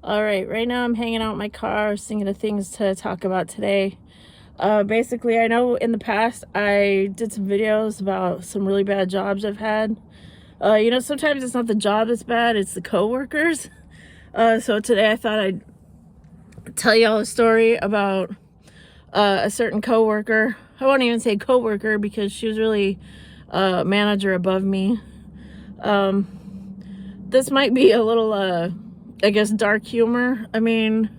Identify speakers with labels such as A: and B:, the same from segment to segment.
A: All right now I'm hanging out in my car, thinking of things to talk about today. Basically, I know in the past I did some videos about some really bad jobs I've had. Sometimes it's not the job that's bad, it's the coworkers. So today I thought I'd tell y'all a story about a certain coworker. I won't even say coworker because she was really a manager above me. This might be a little, I guess, dark humor. I mean,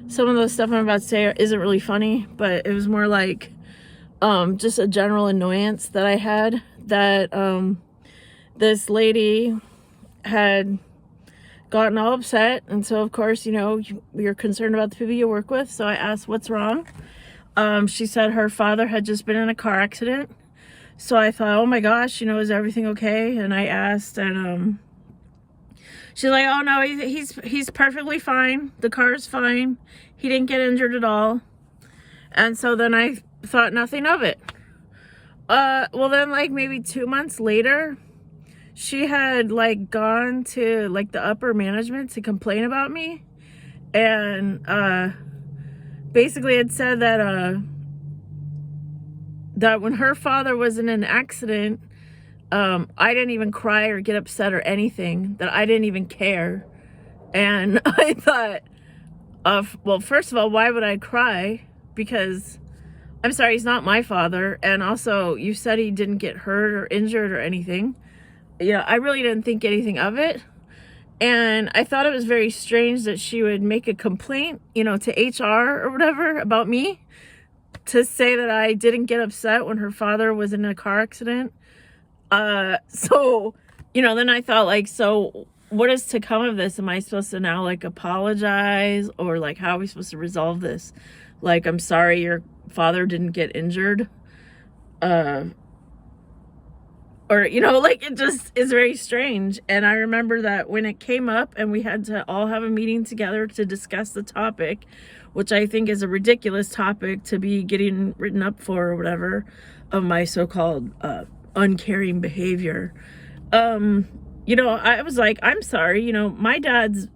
A: some of the stuff I'm about to say isn't really funny, but it was more like just a general annoyance that I had that this lady had gotten all upset. And so, of course, you're concerned about the people you work with. So I asked, what's wrong? She said her father had just been in a car accident. So I thought, oh my gosh, is everything okay? And I asked, and she's like, oh no, he's perfectly fine. The car is fine. He didn't get injured at all. And so then I thought nothing of it. Well then, like maybe 2 months later, she had like gone to like the upper management to complain about me. And basically had said that that when her father was in an accident, I didn't even cry or get upset or anything, that I didn't even care. And I thought, well, first of all, why would I cry? Because, I'm sorry, he's not my father. And also, you said he didn't get hurt or injured or anything. I really didn't think anything of it. And I thought it was very strange that she would make a complaint, to HR or whatever about me, to say that I didn't get upset when her father was in a car accident. So, then I thought, like, so what is to come of this? Am I supposed to now, like, apologize? Or, like, how are we supposed to resolve this? Like, I'm sorry your father didn't get injured. Or, like, it just is very strange. And I remember that when it came up and we had to all have a meeting together to discuss the topic, which I think is a ridiculous topic to be getting written up for or whatever, of my so-called uncaring behavior. I was like, I'm sorry, my dad's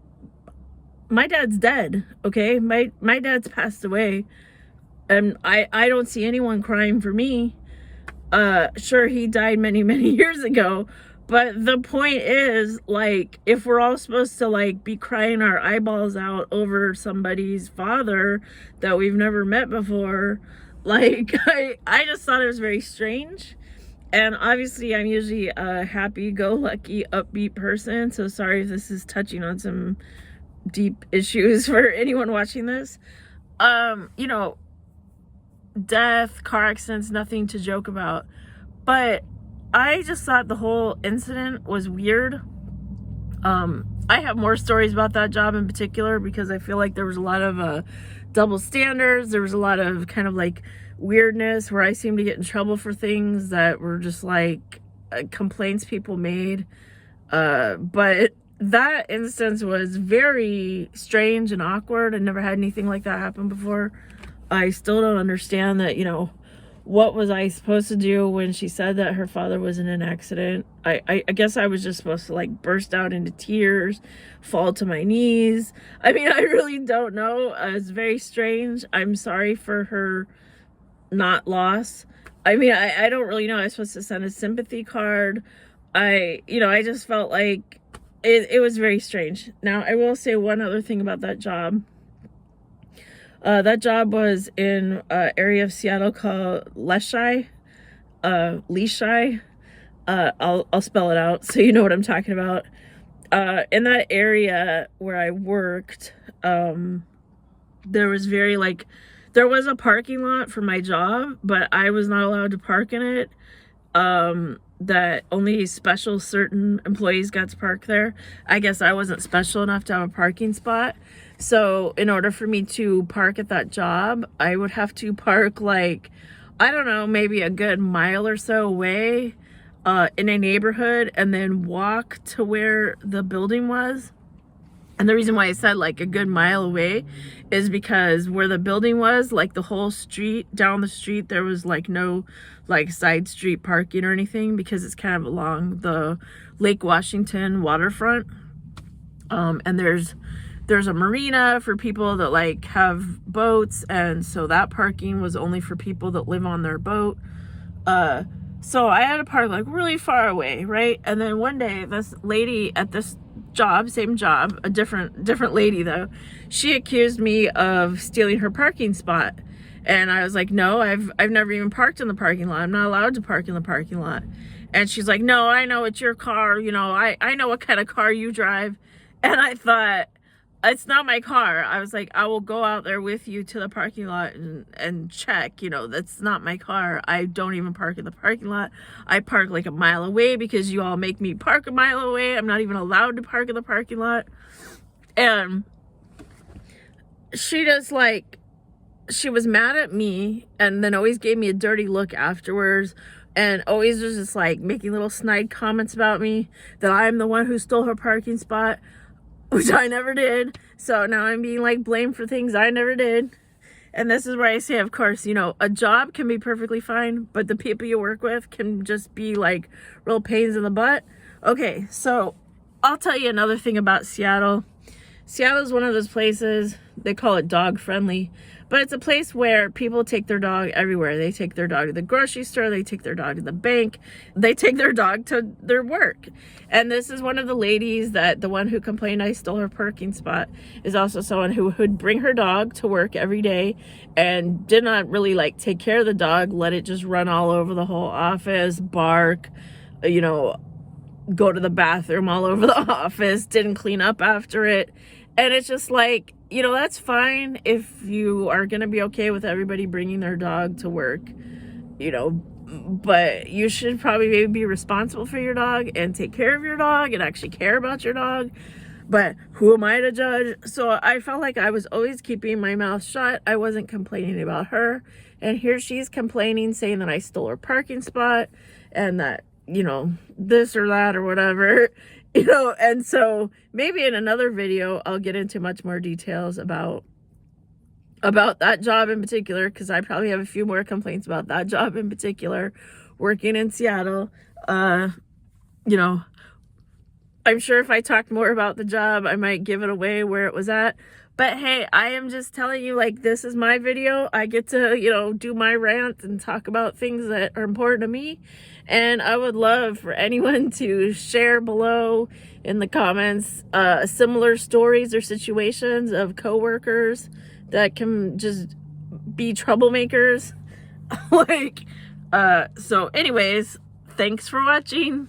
A: dead, okay? My dad's passed away, and I don't see anyone crying for me. Sure, he died many, many years ago, but the point is, like, if we're all supposed to, like, be crying our eyeballs out over somebody's father that we've never met before, like, I just thought it was very strange. And obviously, I'm usually a happy-go-lucky, upbeat person, so sorry if this is touching on some deep issues for anyone watching this. Death, car accidents, nothing to joke about. But I just thought the whole incident was weird. I have more stories about that job in particular because I feel like there was a lot of double standards. There was a lot of kind of like weirdness where I seemed to get in trouble for things that were just like complaints people made. But that instance was very strange and awkward. I never had anything like that happen before. I still don't understand that, what was I supposed to do when she said that her father was in an accident? I guess I was just supposed to like burst out into tears, fall to my knees. I mean, I really don't know. It's very strange. I'm sorry for her not loss. I mean, I don't really know. I was supposed to send a sympathy card. I just felt like it was very strange. Now, I will say one other thing about that job. That job was in an area of Seattle called Leshai. I'll spell it out so you know what I'm talking about. In that area where I worked, there was there was a parking lot for my job, but I was not allowed to park in it. That only certain employees got to park there. I guess I wasn't special enough to have a parking spot. So in order for me to park at that job, I would have to park like, I don't know, maybe a good mile or so away in a neighborhood and then walk to where the building was. And the reason why I said like a good mile away is because where the building was, like the whole street, down the street, there was like no like side street parking or anything because it's kind of along the Lake Washington waterfront. And there's a marina for people that like have boats, and so that parking was only for people that live on their boat. So I had to park like really far away, right? And then one day this lady at this job, same job, a different lady though, she accused me of stealing her parking spot. And I was like, no, I've never even parked in the parking lot. I'm not allowed to park in the parking lot. And she's like, no, I know it's your car. You know, I know what kind of car you drive. And I thought, it's not my car. I was like, I will go out there with you to the parking lot and check. You know, that's not my car. I don't even park in the parking lot. I park like a mile away because you all make me park a mile away. I'm not even allowed to park in the parking lot. And she just like, she was mad at me and then always gave me a dirty look afterwards, and always was just like making little snide comments about me, that I'm the one who stole her parking spot, which I never did. So now I'm being like blamed for things I never did. And this is where I say, of course, you know, a job can be perfectly fine, but the people you work with can just be like real pains in the butt. Okay, so I'll tell you another thing about Seattle. Seattle is one of those places, they call it dog friendly, but it's a place where people take their dog everywhere. They take their dog to the grocery store, they take their dog to the bank, they take their dog to their work. And this is one of the ladies, that the one who complained I stole her parking spot, is also someone who would bring her dog to work every day and did not really like take care of the dog, let it just run all over the whole office, bark, you know, go to the bathroom all over the office, didn't clean up after it. And it's just like, you know, that's fine if you are going to be okay with everybody bringing their dog to work, you know, but you should probably maybe be responsible for your dog and take care of your dog and actually care about your dog. But who am I to judge? So I felt like I was always keeping my mouth shut. I wasn't complaining about her. And here she's complaining, saying that I stole her parking spot and that, you know, this or that or whatever. You know, and so maybe in another video, I'll get into much more details about that job in particular, because I probably have a few more complaints about that job in particular, working in Seattle. You know, I'm sure if I talked more about the job, I might give it away where it was at. But hey, I am just telling you, like, this is my video. I get to, you know, do my rant and talk about things that are important to me. And I would love for anyone to share below in the comments similar stories or situations of coworkers that can just be troublemakers. Like, so anyways, thanks for watching.